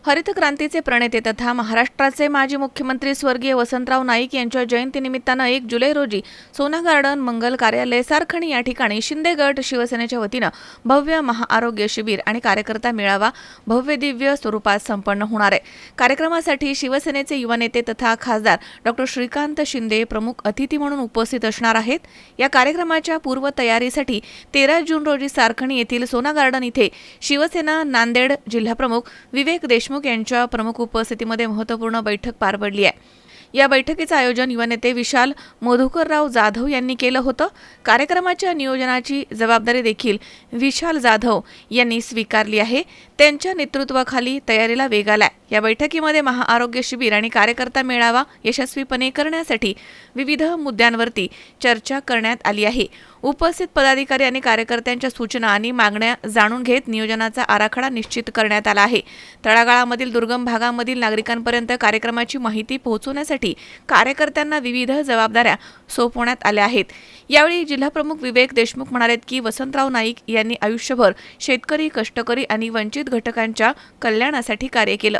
हरित क्रांतीचे प्रणेते तथा महाराष्ट्राचे माजी मुख्यमंत्री स्वर्गीय वसंतराव नाईक यांच्या जयंतीनिमित्तानं 1 जुलै रोजी सोना गार्डन मंगल कार्यालय सारखणी या ठिकाणी शिंदे गट शिवसेनेच्या वतीनं भव्य महाआरोग्य शिबिर आणि कार्यकर्ता मेळावा भव्य दिव्य स्वरूपात संपन्न होणार आहे। कार्यक्रमासाठी शिवसेनेचे युवा नेते तथा खासदार डॉ. श्रीकांत शिंदे प्रमुख अतिथी म्हणून उपस्थित असणार आहेत। या कार्यक्रमाच्या पूर्व तयारीसाठी 13 जून रोजी सारखणी येथील सोना गार्डन इथे शिवसेना नांदेड जिल्हाप्रमुख विवेक देशमुख यांच्या प्रमुख उपस्थितीमध्ये महत्त्वपूर्ण बैठक पार पडली आहे। या बैठकीचं आयोजन युवा नेते विशाल मधुकरराव जाधव यांनी केलं होतं। कार्यक्रमाच्या नियोजनाची जबाबदारी देखील विशाल जाधव यांनी स्वीकारली आहे। त्यांच्या नेतृत्वाखाली तयारीला वेग आलाय। या बैठकीमध्ये महाआरोग्य शिबिर आणि कार्यकर्ता मेळावा यशस्वीपणे करण्यासाठी विविध मुद्द्यांवरती चर्चा करण्यात आली आहे। उपस्थित पदाधिकारी आणि कार्यकर्त्यांच्या सूचना आणि मागण्या जाणून घेत नियोजनाचा आराखडा निश्चित करण्यात आला आहे। तळागाळामधील दुर्गम भागामधील नागरिकांपर्यंत कार्यक्रमाची माहिती पोहोचवण्यासाठी कार्यकर्त्यांना विविध जबाबदाऱ्या सोपवण्यात आल्या आहेत। यावेळी जिल्हाप्रमुख विवेक देशमुख म्हणाले की वसंतराव नाईक यांनी आयुष्यभर शेतकरी, कष्टकरी आणि वंचित घटकांच्या कल्याणासाठी कार्य केलं।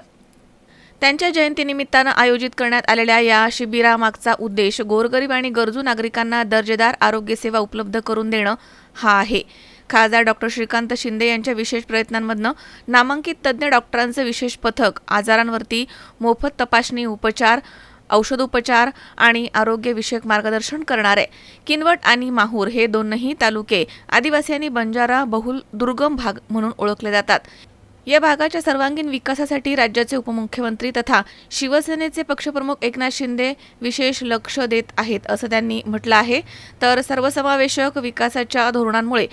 त्यांच्या जयंतीनिमित्तानं आयोजित करण्यात आलेल्या या शिबिरामागचा उद्देश गोरगरीब आणि गरजू नागरिकांना दर्जेदार आरोग्य सेवा उपलब्ध करून देणं हा आहे। खासदार डॉ. श्रीकांत शिंदे यांच्या विशेष प्रयत्नांमधनं नामांकित तज्ज्ञ डॉक्टरांचं विशेष पथक आजारांवरती मोफत तपासणी, उपचार, औषधोपचार आणि आरोग्यविषयक मार्गदर्शन करणार आहे। किनवट आणि माहूर हे दोनही तालुके आदिवासी बंजारा बहुल दुर्गम भाग म्हणून ओळखले जातात। या भागाच्या सर्वांगीण विकासासाठी राज्याचे उपमुख्यमंत्री तथा शिवसेनेचे पक्षप्रमुख एकनाथ शिंदे विशेष लक्ष देत आहेत असं त्यांनी म्हटलं आहे। तर सर्वसमावेशक विकासाच्या धोरणांमुळे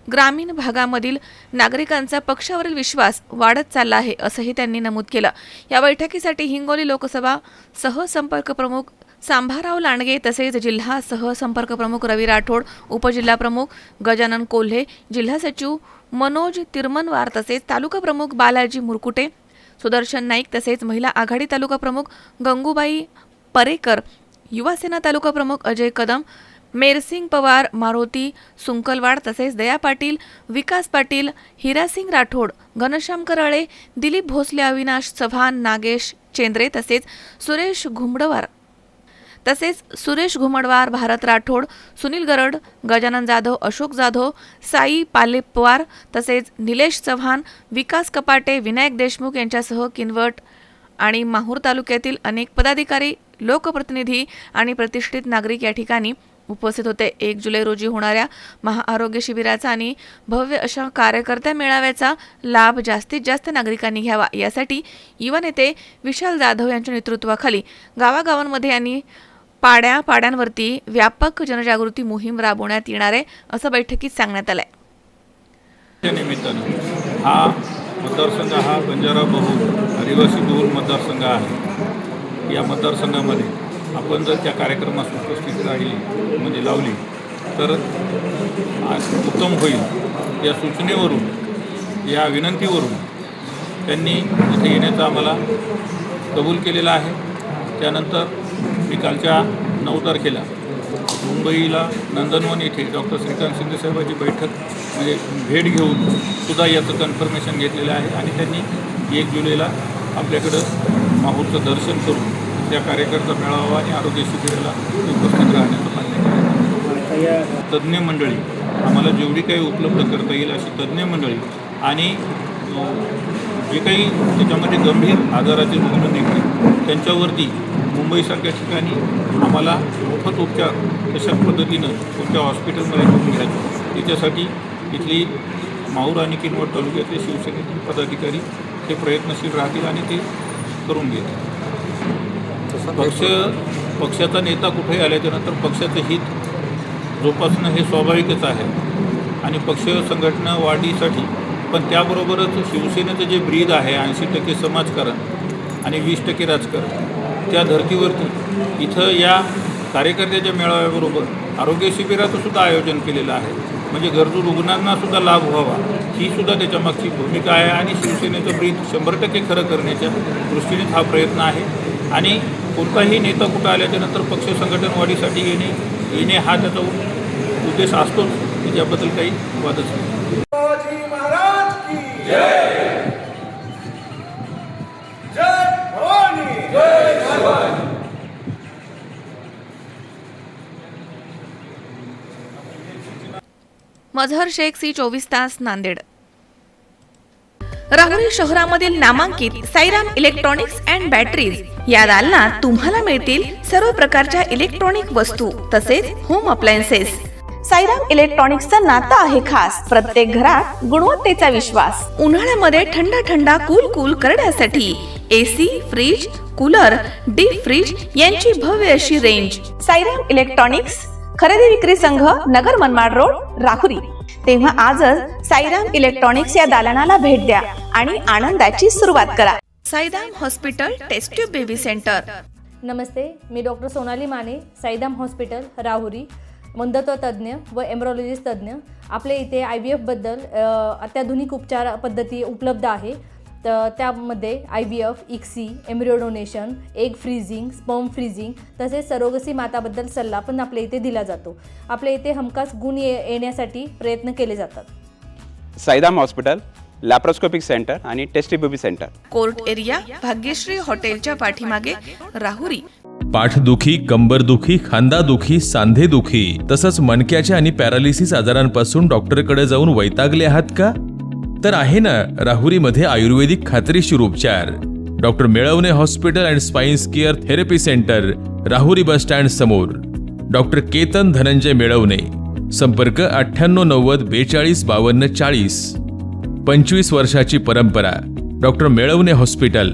ग्रामीण भागामधील नागरिकांचा पक्षावरील विश्वास वाढत चालला आहे असंही त्यांनी नमूद केलं। या बैठकीसाठी हिंगोली लोकसभा सहसंपर्क प्रमुख सांभाराव लांडगे तसेच जिल्हा सहसंपर्क प्रमुख रवी राठोड, उपजिल्हाप्रमुख गजानन कोल्हे, जिल्हा सचिव मनोज तिरमनवार तसेच तालुका प्रमुख बालाजी मुरकुटे, सुदर्शन नाईक तसेच महिला आघाडी तालुका प्रमुख गंगूबाई परेकर, युवासेना तालुका प्रमुख अजय कदम, मेरसिंग पवार, मारुती सुंकलवाड तसेच दया पाटील, विकास पाटील, हिरासिंग राठोड, घनश्याम कराळे, दिलीप भोसले, अविनाश चव्हाण, नागेश चेंद्रे तसेच सुरेश घुमडवार, भारत राठोड, सुनील गरड, गजानन जाधव, अशोक जाधव, साई पालेपवार तसेच निलेश चव्हाण, विकास कपाटे, विनायक देशमुख यांच्यासह किनवट आणि माहूर तालुक्यातील अनेक पदाधिकारी, लोकप्रतिनिधी आणि प्रतिष्ठित नागरिक या ठिकाणी उपस्थित होते। 1 जुलै रोजी होणाऱ्या महाआरोग्य शिबिराचा आणि भव्य अशा कार्यकर्ता मेळाव्याचा लाभ जास्तीत जास्त नागरिकांनी घ्यावा यासाठी युवा नेते विशाल जाधव यांच्या नेतृत्वाखाली गावागावांमध्ये आणि पाड्यांवरती व्यापक जनजागृती मोहीम राबवण्यात येणार आहे असं बैठकीत सांगण्यात आलंय। त्या निमित्तानं हा मतदारसंघ हा बंजारा बहुल आदिवासी बहुल मतदारसंघ आहे। या मतदारसंघामध्ये आपण जर त्या कार्यक्रमास उपस्थित राहिली म्हणजे लावली तर उत्तम होईल। या सूचनेवरून, या विनंतीवरून त्यांनी इथे येण्याचा आम्हाला कबूल केलेला आहे। त्यानंतर मी कालच्या 9 तारखेला मुंबईला नंदनवन येथे डॉ. श्रीकांत शिंदे साहेबांची बैठक म्हणजे भेट घेऊन सुद्धा याचं कन्फर्मेशन घेतलेलं आहे आणि त्यांनी 1 जुलैला आपल्याकडं माहूरचं दर्शन करून त्या कार्यकर्ता मेळावा आणि आरोग्य शिबिराला उपस्थित राहण्याचं मान्य केलं। तज्ज्ञ मंडळी आम्हाला जेवढी काही उपलब्ध करता येईल अशी तज्ज्ञ मंडळी आणि जे काही त्याच्यामध्ये गंभीर आजाराचे रुग्ण निघतील त्यांच्यावरती मुंबईसारख्या ठिकाणी आम्हाला मोफत उपचार तशा पद्धतीनं कोणत्या हॉस्पिटलमध्ये करून घ्यायचं त्याच्यासाठी इथली माहूर आणि किनवट तालुक्यातले शिवसेनेतील पदाधिकारी ते प्रयत्नशील राहतील आणि ते करून घेतील। पक्षाचा नेता कुठेही आल्याच्यानंतर पक्षाचं हित जोपासणं हे स्वाभाविकच आहे आणि पक्ष संघटना वाढीसाठी पण त्याबरोबरच शिवसेनेचं जे ब्रीद आहे 80% समाजकारण आणि 20% राजकारण त्या धर्तीवरती इथं या कार्यकर्त्याच्या मेळाव्याबरोबर आरोग्य शिबिराचं सुद्धा आयोजन केलेलं आहे। म्हणजे गरजू रुग्णांना सुद्धा लाभ व्हावा ही सुद्धा त्याच्यामागची भूमिका आहे आणि शिवसेनेचं ब्रीद 100% खरं करण्याच्या दृष्टीने हा प्रयत्न आहे आणि कोणताही नेता कुठं आल्याच्यानंतर पक्ष संघटन वाढीसाठी येणे हा त्याचा उद्देश असतोच, त्याच्याबद्दल काही वादच नाही। मझहर शेख सी 24 तास नांदेड. राहुरी शहरामधील नामांकित साईराम इलेक्ट्रॉनिक्स अँड बॅटरीज या दालनात तुम्हाला मिळतील सर्व प्रकारच्या इलेक्ट्रॉनिक वस्तू तसेच होम अप्लायन्सेस. साईराम इलेक्ट्रॉनिक्सचं नातं आहे खास. प्रत्येक घरात गुणवत्तेचा विश्वास. उन्हाळ्यामध्ये थंड कूल करण्यासाठी AC, fridge, cooler, deep fridge यांची भव्य अशी रेंज. साईराम इलेक्ट्रॉनिक्स खरेदी विक्री संघ, नगर मनमाड रोड, राहुरी. तेव्हा आजच साईराम इलेक्ट्रॉनिक्स या दालनाला भेट द्या आणि आनंदाची सुरुवात करा. Sairam hospital test tube baby centre. नमस्ते, मी डॉक्टर सोनाली माने, साईराम हॉस्पिटल राहुरी, मंदत्व तज्ज्ञ व एम्ब्रॉलॉजिस्ट तज्ज्ञ. आपल्या इथे IVF बद्दल अत्याधुनिक उपचार पद्धती उपलब्ध आहे. तर त्यामध्ये IVF, ICSI, embryo donation, egg freezing, sperm freezing तसेच सरोगसी माताबद्दल सल्ला पण आपल्या इथे दिला जातो. आपल्या इथे हमखास गुण येण्यासाठी प्रयत्न केले जातात. साईराम हॉस्पिटल, लॅप्रोस्कोपिक सेंटर आणि test baby centre. Court area, Bhagyashree हॉटेलच्या पाठीमागे, राहुरी. पाठदुखी, कंबरदुखी, खांदादुखी, सांधेदुखी तसंच मणक्याच्या आणि पॅरालिसिस आजारांपासून डॉक्टरकडे जाऊन वैतागले आहात का? तर आहे ना राहुरीमध्ये आयुर्वेदिक खात्रीशीर उपचार. Doctor Melawane hospital and spines care therapy centre, Rahuri bus stand समोर. डॉक्टर केतन धनंजय मेळवणे. संपर्क 9890 42 52 40. 25 वर्षाची परंपरा. Doctor Melawane hospital.